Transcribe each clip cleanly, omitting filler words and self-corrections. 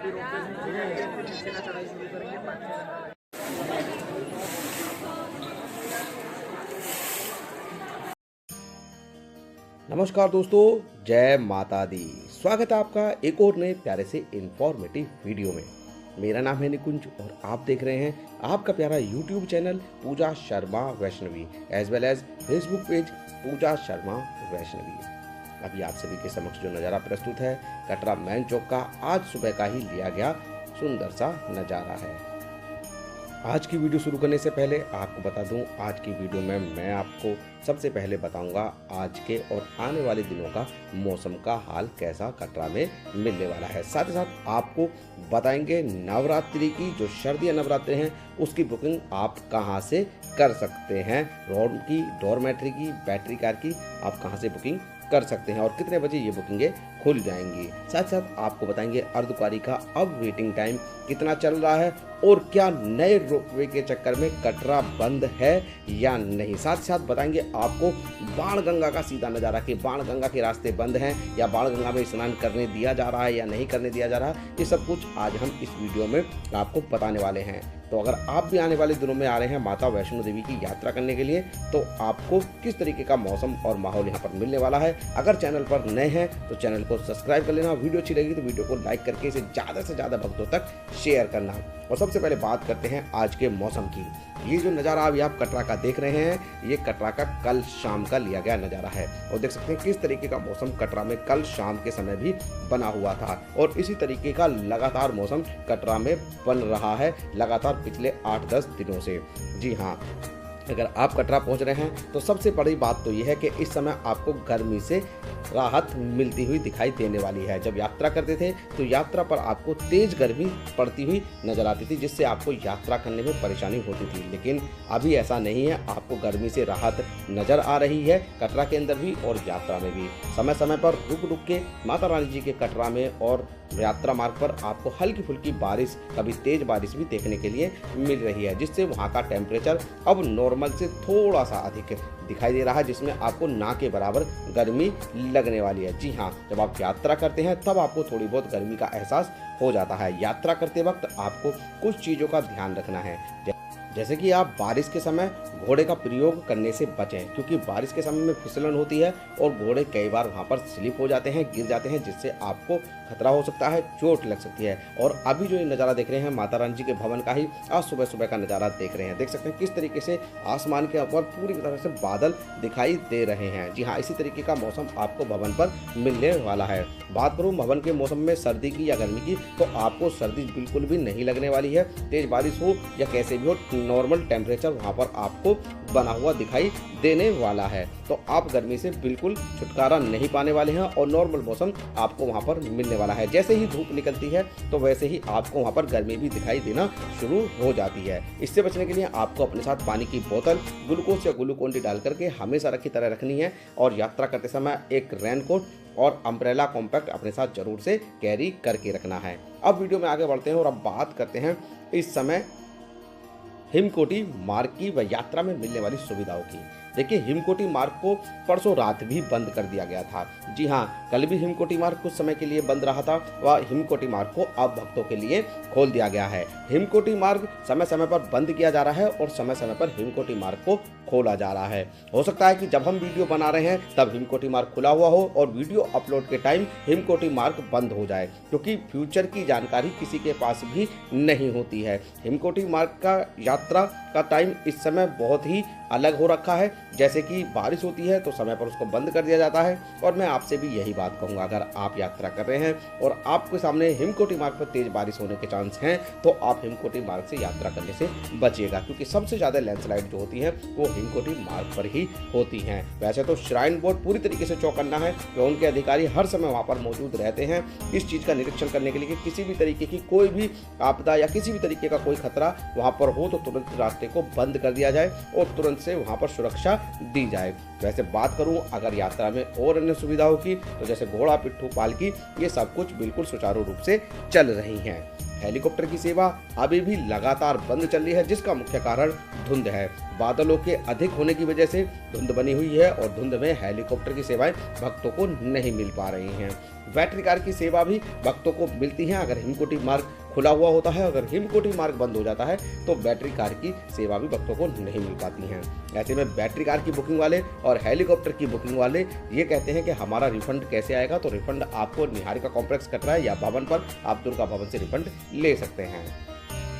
अभी रोपवे से नीचे जाएंगे, फिर नीचे का चढ़ाई शुरू करेंगे 5-6 घंटा। नमस्कार दोस्तों, जय माता दी। स्वागत है आपका एक और नए प्यारे से इंफॉर्मेटिव वीडियो में। मेरा नाम है निकुंज और आप देख रहे हैं आपका प्यारा YouTube channel Pooja Sharma Vaishnavi as well as Facebook page Pooja Sharma Vaishnavi. अभी आप सभी के समक्ष जो नज़ारा प्रस्तुत है कटरा मैन चौक का आज सुबह का ही लिया गया सुंदर सा नज़ारा है। आज की वीडियो शुरू करने से पहले आपको बता दूं, आज की वीडियो में मैं आपको सबसे पहले बताऊंगा आज के और आने वाले दिनों का मौसम का हाल कैसा कटरा में मिलने वाला है। साथ ही साथ आपको बताएंगे नवरात्रि की जो शारदीय नवरात्रि हैं उसकी बुकिंग आप कहां से कर सकते हैं। रोड की, डॉर्मेट्री की, बैटरी कार की आप कहां से बुकिंग कर सकते हैं और कितने बजे ये बुकिंगें खुल जाएंगी। साथ साथ आपको बताएंगे अर्धकुंवारी का अब वेटिंग टाइम कितना चल रहा है और क्या नए रोपवे के चक्कर में कटरा बंद है या नहीं। साथ साथ बताएंगे आपको बाणगंगा का सीधा नज़ारा कि बाणगंगा के रास्ते बंद हैं या बाणगंगा में स्नान करने दिया जा रहा है या नहीं करने दिया जा रहा है। ये सब कुछ आज हम इस वीडियो में आपको बताने वाले हैं। तो अगर आप भी आने वाले दिनों में आ रहे हैं माता वैष्णो देवी की यात्रा करने के लिए तो आपको किस तरीके का मौसम और माहौल यहाँ पर मिलने वाला है। अगर चैनल पर नए हैं तो चैनल को सब्सक्राइब कर लेना, वीडियो अच्छी लगी तो वीडियो को लाइक करके इसे ज़्यादा से ज़्यादा भक्तों तक शेयर करना। और सबसे पहले बात करते हैं आज के मौसम की। ये जो नज़ारा अभी आप कटरा का देख रहे हैं ये कटरा का कल शाम का लिया गया नज़ारा है और देख सकते हैं किस तरीके का मौसम कटरा में कल शाम के समय भी बना हुआ था और इसी तरीके का लगातार मौसम कटरा में बन रहा है लगातार पिछले 8-10 दिनों से। जी हाँ, अगर आप कटरा पहुंच रहे हैं तो सबसे बड़ी बात तो यह है कि इस समय आपको गर्मी से राहत मिलती हुई दिखाई देने वाली है। जब यात्रा करते थे तो यात्रा पर आपको तेज गर्मी पड़ती हुई नजर आती थी जिससे आपको यात्रा करने में परेशानी होती थी, लेकिन अभी ऐसा नहीं है। आपको गर्मी से राहत नजर आ रही है कटरा के अंदर भी और यात्रा में भी। समय समय पर रुक रुक के माता रानी जी के कटरा में और यात्रा मार्ग पर आपको हल्की फुल्की बारिश, कभी तेज बारिश भी देखने के लिए मिल रही है जिससे वहाँ का टेम्परेचर अब नॉर्मल से थोड़ा सा अधिक दिखाई दे रहा है जिसमें आपको ना के बराबर गर्मी लगने वाली है। जी हाँ, जब आप यात्रा करते हैं तब आपको थोड़ी बहुत गर्मी का एहसास हो जाता है। यात्रा करते वक्त आपको कुछ चीज़ों का ध्यान रखना है, जैसे कि आप बारिश के समय घोड़े का प्रयोग करने से बचें क्योंकि बारिश के समय में फिसलन होती है और घोड़े कई बार वहाँ पर स्लिप हो जाते हैं, गिर जाते हैं जिससे आपको खतरा हो सकता है, चोट लग सकती है। और अभी जो ये नज़ारा देख रहे हैं माता रानी जी के भवन का ही आज सुबह सुबह का नज़ारा देख रहे हैं। देख सकते हैं किस तरीके से आसमान के ऊपर पूरी तरह से बादल दिखाई दे रहे हैं। जी हाँ, इसी तरीके का मौसम आपको भवन पर मिलने वाला है। बात करूँ भवन के मौसम में सर्दी की या गर्मी की तो आपको सर्दी बिल्कुल भी नहीं लगने वाली है। तेज बारिश हो या कैसे भी हो नॉर्मल टेम्परेचर वहाँ पर आपको बना हुआ दिखाई देने वाला है। तो आप गर्मी से बिल्कुल छुटकारा नहीं पाने वाले हैं और नॉर्मल मौसम आपको वहाँ पर मिलने वाला है। जैसे ही धूप निकलती है तो वैसे ही आपको वहाँ पर गर्मी भी दिखाई देना शुरू हो जाती है। इससे बचने के लिए आपको अपने साथ पानी की बोतल, ग्लूकोज या ग्लूकोन डी डाल करके हमेशा रखी तरह रखनी है और यात्रा करते समय एक रेनकोट और अम्ब्रेला कॉम्पैक्ट अपने साथ जरूर से कैरी करके रखना है। अब वीडियो में आगे बढ़ते हैं और अब बात करते हैं इस समय हिमकोटी मार्ग की व यात्रा में मिलने वाली सुविधाओं की। देखिए, हिमकोटी मार्ग को परसों रात भी बंद कर दिया गया था। जी हाँ, कल भी हिमकोटी मार्ग कुछ समय के लिए बंद रहा था व हिमकोटी मार्ग को अब भक्तों के लिए खोल दिया गया है। हिमकोटी मार्ग समय समय पर बंद किया जा रहा है और समय समय पर हिमकोटी मार्ग को खोला जा रहा है। हो सकता है कि जब हम वीडियो बना रहे हैं तब हिमकोटी मार्ग खुला हुआ हो और वीडियो अपलोड के टाइम हिमकोटी मार्ग बंद हो जाए, क्योंकि फ्यूचर की जानकारी किसी के पास भी नहीं होती है। हिमकोटी मार्ग का यात्रा का टाइम इस समय बहुत ही अलग हो रखा है। जैसे कि बारिश होती है तो समय पर उसको बंद कर दिया जाता है और मैं आपसे भी यही बात कहूँगा, अगर आप यात्रा कर रहे हैं और आपके सामने हिमकोटी मार्ग पर तेज बारिश होने के चांस हैं तो आप हिमकोटी मार्ग से यात्रा करने से बचिएगा, क्योंकि सबसे ज़्यादा लैंडस्लाइड जो होती है वो हिमकोटी मार्ग पर ही होती हैं। वैसे तो श्राइन बोर्ड पूरी तरीके से चौकन्ना है कि उनके अधिकारी हर समय वहाँ पर मौजूद रहते हैं इस चीज़ का निरीक्षण करने के लिए कि किसी भी तरीके की कोई भी आपदा या किसी भी तरीके का कोई खतरा वहाँ पर हो तो तुरंत रास्ते को बंद कर दिया जाए और तुरंत से वहाँ पर सुरक्षा दी जाए। वैसे बात करूं अगर यात्रा में और अन्य सुविधाओं की, तो जैसे घोड़ा, पिट्ठू, पालकी, ये सब कुछ बिल्कुल सुचारू रूप से चल रही हैं। हेलीकॉप्टर की सेवा अभी भी लगातार बंद चल रही है, जिसका मुख्य कारण धुंध है। बादलों के अधिक होने की वजह से धुंध बनी हुई है और धुंध में हेलीकॉप्टर की सेवाएं भक्तों को नहीं मिल पा रही हैं। बैटरी कार की सेवा भी भक्तों को मिलती है अगर हिमकोटी मार्ग खुला हुआ होता है। अगर हिमकोटी मार्ग बंद हो जाता है तो बैटरी कार की सेवा भी भक्तों को नहीं मिल पाती हैं। ऐसे में बैटरी कार की बुकिंग वाले और हेलीकॉप्टर की बुकिंग वाले ये कहते हैं कि हमारा रिफंड कैसे आएगा, तो रिफंड आपको निहारिका कॉम्प्लेक्स कटरा या भवन पर आप दुर्गा भवन से रिफंड ले सकते हैं।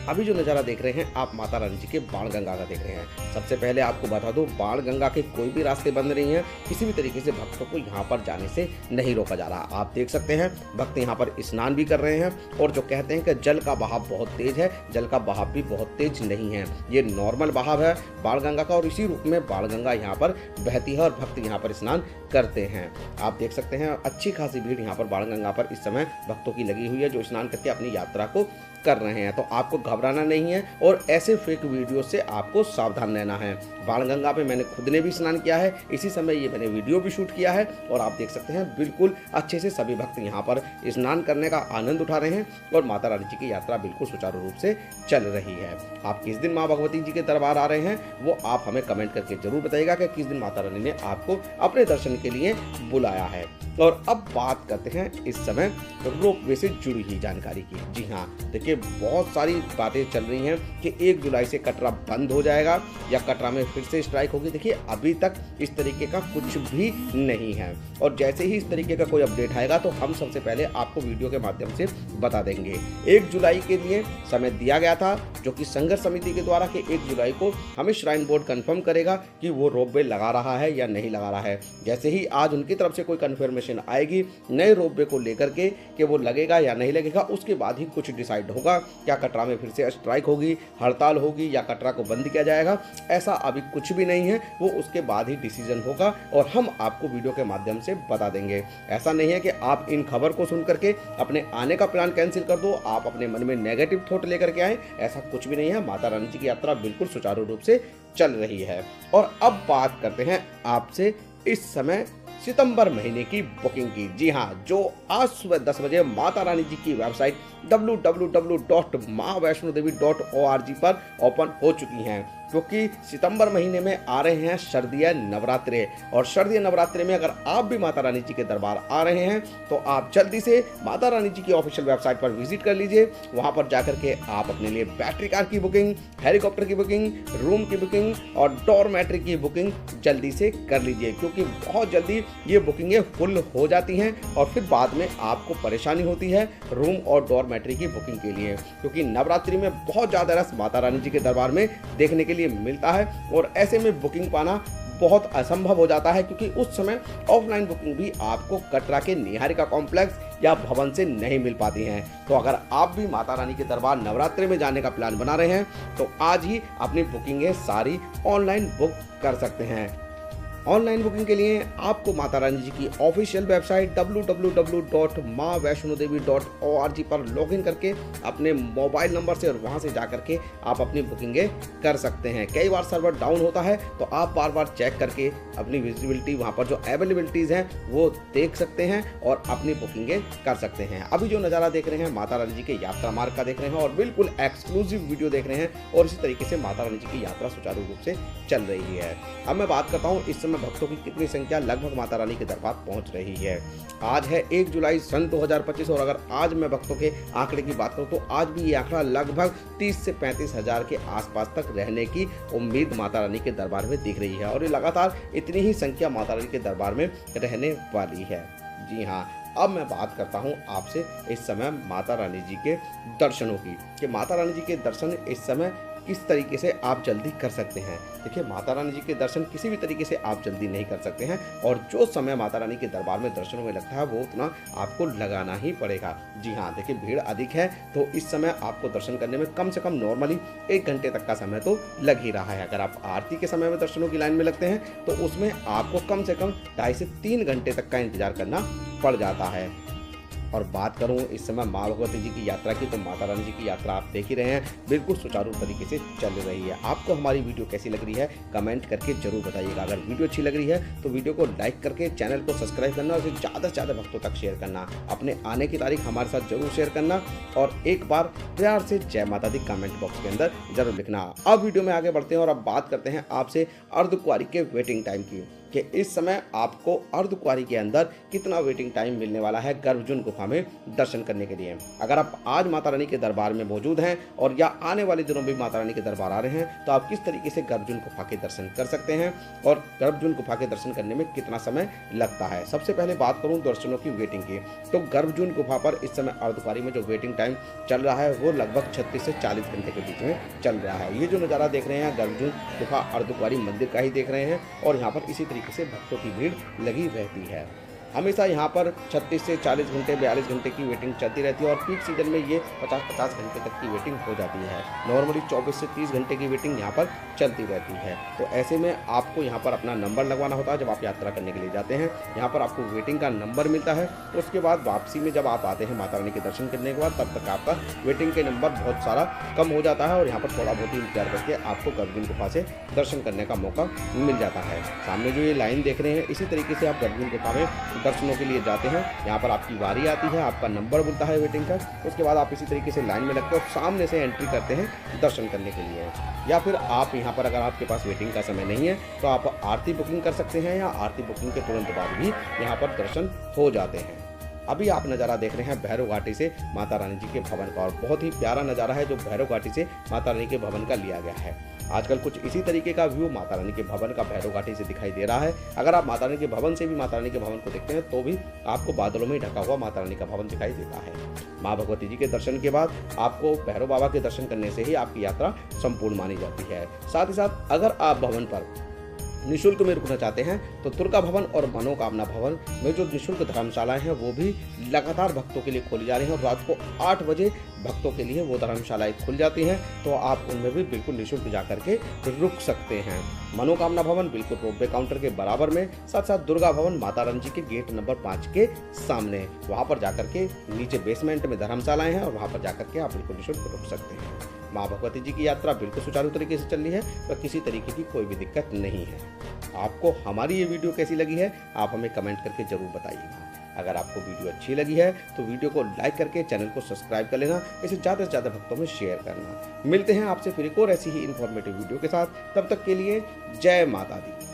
अभी जो नज़ारा देख रहे हैं आप माता रानी जी के बाणगंगा का देख रहे हैं। सबसे पहले आपको बता दूं, बाणगंगा के कोई भी रास्ते बंद नहीं हैं, किसी भी तरीके से भक्तों को यहां पर जाने से नहीं रोका जा रहा। आप देख सकते हैं भक्त यहां पर स्नान भी कर रहे हैं और जो कहते हैं कि जल का बहाव बहुत तेज है, जल का बहाव भी बहुत तेज नहीं है, ये नॉर्मल बहाव है बाणगंगा का और इसी रूप में बाणगंगा यहाँ पर बहती है और भक्त यहाँ पर स्नान करते हैं। आप देख सकते हैं अच्छी खासी भीड़ यहाँ पर बाणगंगा पर इस समय भक्तों की लगी हुई है जो स्नान करके अपनी यात्रा को कर रहे हैं। तो आपको घबराना नहीं है और ऐसे फेक वीडियो से आपको सावधान रहना है। बाणगंगा पे मैंने खुद ने भी स्नान किया है, इसी समय ये मैंने वीडियो भी शूट किया है और आप देख सकते हैं बिल्कुल अच्छे से सभी भक्त यहाँ पर स्नान करने का आनंद उठा रहे हैं और माता रानी जी की यात्रा बिल्कुल सुचारू रूप से चल रही है। आप किस दिन माँ भगवती जी के दरबार आ रहे हैं वो आप हमें कमेंट करके जरूर बताइएगा कि किस दिन माता रानी ने आपको अपने दर्शन के लिए बुलाया है। और अब बात करते हैं इस समय रोपवे से जुड़ी हुई जानकारी की। जी हाँ, देखिए बहुत सारी बातें चल रही हैं कि 1 जुलाई से कटरा बंद हो जाएगा या कटरा में फिर से स्ट्राइक होगी। देखिए अभी तक इस तरीके का कुछ भी नहीं है और जैसे ही इस तरीके का कोई अपडेट आएगा तो हम सबसे पहले आपको वीडियो के माध्यम से बता देंगे। 1 जुलाई के लिए समय दिया गया था जो कि संघर्ष समिति के द्वारा कि 1 जुलाई को हमें श्राइन बोर्ड कंफर्म करेगा कि वो रोपवे लगा रहा है या नहीं लगा रहा है। जैसे ही आज उनकी तरफ से कोई कन्फर्मेशन आएगी नए रोपवे को लेकर के कि वो लगेगा या नहीं लगेगा, उसके बाद ही कुछ डिसाइड होगा। क्या कटरा में फिर से स्ट्राइक होगी, हड़ताल होगी या कटरा को बंद किया जाएगा, ऐसा अभी कुछ भी नहीं है, वो उसके बाद ही डिसीजन होगा और हम आपको वीडियो के माध्यम से बता देंगे। ऐसा नहीं है कि आप इन खबर को सुन करके अपने आने का प्लान कैंसिल कर दो, आप अपने मन में नेगेटिव थॉट लेकर के आए, ऐसा कुछ भी नहीं है। माता रानी जी की यात्रा बिल्कुल सुचारू रूप से चल रही है। और अब बात करते हैं आपसे इस समय सितंबर महीने की बुकिंग की। जी हाँ, जो आज सुबह 10 बजे माता रानी जी की वेबसाइट www.maavaishnodevi.org पर ओपन हो चुकी हैं, क्योंकि सितंबर महीने में आ रहे हैं शारदीय नवरात्रे और शारदीय नवरात्रे में अगर आप भी माता रानी जी के दरबार आ रहे हैं तो आप जल्दी से माता रानी जी की ऑफिशियल वेबसाइट पर विजिट कर लीजिए। वहां पर जाकर के आप अपने लिए बैटरी कार की बुकिंग, हेलीकॉप्टर की बुकिंग, रूम की बुकिंग और डॉर्मेट्री की बुकिंग जल्दी से कर लीजिए, क्योंकि बहुत जल्दी ये बुकिंगें फुल हो जाती हैं और फिर बाद में आपको परेशानी होती है रूम और डॉर्मेट्री की बुकिंग के लिए, क्योंकि नवरात्रि में बहुत ज़्यादा रस माता रानी जी के दरबार में देखने के लिए मिलता है और ऐसे में बुकिंग पाना बहुत असंभव हो जाता है, क्योंकि उस समय ऑफलाइन बुकिंग भी आपको कटरा के निहारिका कॉम्प्लेक्स या भवन से नहीं मिल पाती हैं। तो अगर आप भी माता रानी के दरबार नवरात्रि में जाने का प्लान बना रहे हैं तो आज ही अपनी बुकिंगें सारी ऑनलाइन बुक कर सकते हैं। ऑनलाइन बुकिंग के लिए आपको माता रानी जी की ऑफिशियल वेबसाइट www.maavaishnodevi.org पर लॉगिन करके अपने मोबाइल नंबर से और वहां से जाकर के आप अपनी बुकिंगें कर सकते हैं। कई बार सर्वर डाउन होता है तो आप बार बार चेक करके अपनी विजिबिलिटी, वहां पर जो अवेलेबिलिटीज़ हैं वो देख सकते हैं और अपनी बुकिंगें कर सकते हैं। अभी जो नज़ारा देख रहे हैं माता रानी जी के यात्रा मार्ग का देख रहे हैं और बिल्कुल एक्सक्लूसिव वीडियो देख रहे हैं और इसी तरीके से माता रानी जी की यात्रा सुचारू रूप से चल रही है। अब मैं बात करता हूँ इस भक्तों की कितनी संख्या लगभग माता रानी के दरबार पहुंच रही है। आज है 1 जुलाई सन 2025 और अगर आज मैं भक्तों के आंकड़े की बात करूं तो आज भी ये आंकड़ा लगभग 30 से 35 हजार के आसपास तक रहने की उम्मीद माता रानी के दरबार में दिख रही है और ये लगातार इतनी ही संख्या माता रानी के दरबार में रहने वाली है। जी हाँ, अब मैं बात करता हूँ आपसे इस समय माता रानी जी के दर्शनों की कि माता रानी जी के दर्शन इस समय किस तरीके से आप जल्दी कर सकते हैं। देखिए माता रानी जी के दर्शन किसी भी तरीके से आप जल्दी नहीं कर सकते हैं और जो समय माता रानी के दरबार में दर्शनों में लगता है वो उतना आपको लगाना ही पड़ेगा। जी हाँ, देखिए भीड़ अधिक है तो इस समय आपको दर्शन करने में कम से कम नॉर्मली 1 घंटे तक का समय तो लग ही रहा है। अगर आप आरती के समय में दर्शनों की लाइन में लगते हैं तो उसमें आपको कम से कम 2.5 से 3 घंटे तक का इंतजार करना पड़ जाता है। और बात करूं इस समय माँ भगवती जी की यात्रा की, तो माता रानी जी की यात्रा आप देख ही रहे हैं, बिल्कुल सुचारू तरीके से चल रही है। आपको हमारी वीडियो कैसी लग रही है कमेंट करके जरूर बताइएगा। अगर वीडियो अच्छी लग रही है तो वीडियो को लाइक करके चैनल को सब्सक्राइब करना और इसे ज़्यादा से ज़्यादा भक्तों तक शेयर करना, अपने आने की तारीख हमारे साथ जरूर शेयर करना और एक बार प्यार से जय माता दी कमेंट बॉक्स के अंदर जरूर लिखना। अब वीडियो में आगे बढ़ते हैं और अब बात करते हैं आपसे अर्धकुंवारी के वेटिंग टाइम की, कि इस समय आपको अर्धकुंवारी के अंदर कितना वेटिंग टाइम मिलने वाला है गर्भजून गुफा में दर्शन करने के लिए। अगर आप आज माता रानी के दरबार में मौजूद हैं और या आने वाले दिनों में माता रानी के दरबार आ रहे हैं, तो आप किस तरीके से गर्भजून गुफा के दर्शन कर सकते हैं और गर्भजून गुफा के दर्शन करने में कितना समय लगता है। सबसे पहले बात करूं दर्शनों की वेटिंग की, तो गर्भजून गुफा पर इस समय अर्धकुंवारी में जो वेटिंग टाइम चल रहा है वो लगभग 36 से 40 घंटे के बीच में चल रहा है। ये जो नज़ारा देख रहे हैं गर्भजून गुफा अर्धकुंवारी मंदिर का ही देख रहे हैं और यहाँ पर इसी तरीके से भक्तों की भीड़ लगी रहती है। हमेशा यहाँ पर 36 से 40 घंटे 42 घंटे की वेटिंग चलती रहती है और पीक सीजन में ये 50-50 घंटे तक की वेटिंग हो जाती है। नॉर्मली 24 से 30 घंटे की वेटिंग यहाँ पर चलती रहती है। तो ऐसे में आपको यहाँ पर अपना नंबर लगवाना होता है जब आप यात्रा करने के लिए जाते हैं। यहाँ पर आपको वेटिंग का नंबर मिलता है, तो उसके बाद वापसी में जब आप आते हैं माता रानी के दर्शन करने के बाद, तब तक आपका वेटिंग के नंबर बहुत सारा कम हो जाता है और यहाँ पर थोड़ा बहुत ही इंतजार करके आपको गर्भजून गुफा से दर्शन करने का मौका मिल जाता है। सामने जो ये लाइन देख रहे हैं, इसी तरीके से आप गर्भजून गुफा में दर्शनों के लिए जाते हैं। यहाँ पर आपकी बारी आती है, आपका नंबर मिलता है वेटिंग का, उसके बाद आप इसी तरीके से लाइन में लगते हो और सामने से एंट्री करते हैं दर्शन करने के लिए। या फिर आप यहाँ पर अगर आपके पास वेटिंग का समय नहीं है तो आप आरती बुकिंग कर सकते हैं या आरती बुकिंग के तुरंत बाद भी यहाँ पर दर्शन हो जाते हैं। अभी आप नज़ारा देख रहे हैं भैरव घाटी से माता रानी जी के भवन का, और बहुत ही प्यारा नज़ारा है जो भैरव घाटी से माता रानी के भवन का लिया गया है। आजकल कुछ इसी तरीके का व्यू माता रानी के भवन का भैरव घाटी से दिखाई दे रहा है। अगर आप माता रानी के भवन से भी माता रानी के भवन को देखते हैं तो भी आपको बादलों में ढका हुआ माता रानी का भवन दिखाई देता है। माँ भगवती जी के दर्शन के बाद आपको भैरव बाबा के दर्शन करने से ही आपकी यात्रा संपूर्ण मानी जाती है। साथ ही साथ अगर आप भवन पर निःशुल्क में रुकना चाहते हैं तो दुर्गा भवन और मनोकामना भवन में जो निःशुल्क धर्मशालाएं हैं वो भी लगातार भक्तों के लिए खोली जा रही हैं और रात को 8 बजे भक्तों के लिए वो धर्मशालाएं खुल जाती हैं, तो आप उनमें भी बिल्कुल निःशुल्क जा करके रुक सकते हैं। मनोकामना भवन बिल्कुल रोपवे काउंटर के बराबर में, साथ साथ दुर्गा भवन माता रानी जी के गेट नंबर 5 के सामने, वहाँ पर जाकर के नीचे बेसमेंट में धर्मशालाएं हैं और वहाँ पर जाकर के आप बिल्कुल निःशुल्क रुक सकते हैं। माँ भगवती जी की यात्रा बिल्कुल सुचारू तरीके से चल रही है, तो किसी तरीके की कोई भी दिक्कत नहीं है। आपको हमारी ये वीडियो कैसी लगी है आप हमें कमेंट करके जरूर बताइएगा। अगर आपको वीडियो अच्छी लगी है तो वीडियो को लाइक करके चैनल को सब्सक्राइब कर लेना, इसे ज़्यादा से ज़्यादा भक्तों में शेयर करना। मिलते हैं आपसे फिर एक और ऐसी ही इन्फॉर्मेटिव वीडियो के साथ, तब तक के लिए जय माता दी।